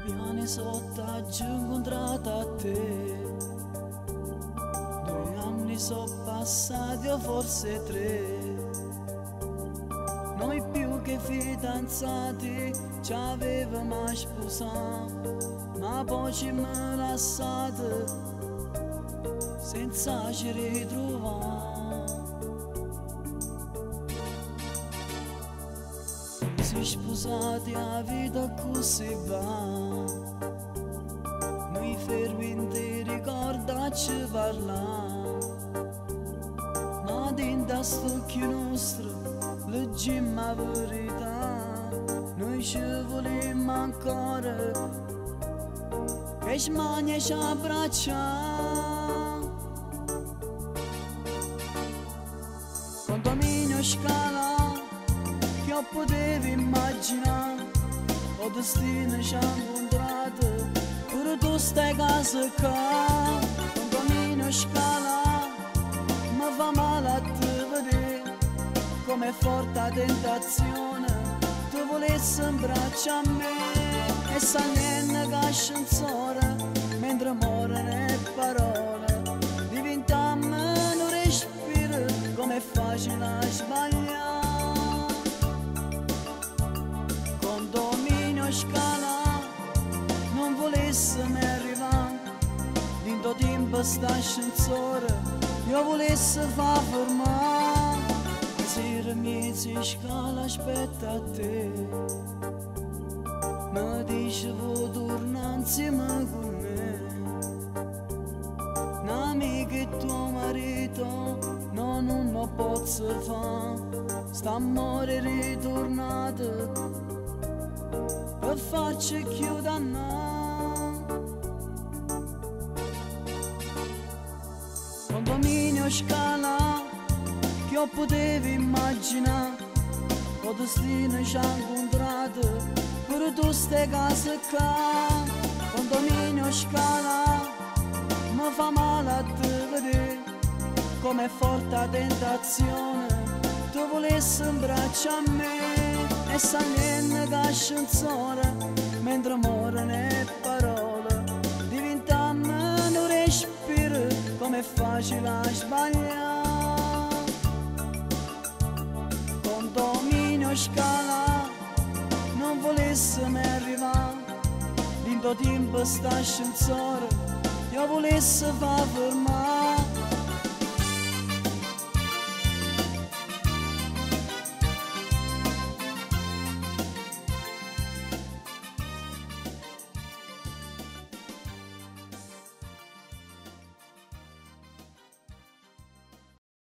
9 anni sotto oggi incontrato a te, 2 anni sono passati o forse 3. Noi più che fidanzati ci avevamo sposato, ma poi ci siamo lasciati senza ci ritrovare. Si sposati a vita così va, noi fermi in te ricordarci parlare, ma dentro st'occhio nostro leggiamo la verità, noi ci vogliamo ancora che ci mani e ci abbracciamo. Condominio Scala che potevi immaginare, o destino ci ha incontrato, pure tu stai a casa qua. Condominio Scala mi fa male a te vedere com'è forte la tentazione, tu volessi in braccio a me e salendo che ascensore, mentre muore le parole, diventammo un respiro, com'è facile a sbagliare. Condominio Scala non volessi mai arrivare, dentro tempo sta ascensore, io volessi far fermare. Sera mesi Scala aspetta a te, mi dice vuoi tornare insieme con me, un'amica e tuo marito no, non lo posso fare, sta a morire ritornato per farci chiudere. Condominio Scala che io potevi immaginare, o destino ci ha incontrato, pure tu stai a casa qua. Condominio Scala mi fa male a te vedere com'è forte la tentazione, tu volessi in braccio a me e salendo che ascensore, mentre muore le parole, diventammo un respiro, com'è facile a sbagliare. Condominio Scala non volessi mai arrivare, dentro tempo sta ascensore, io volessi far fermare.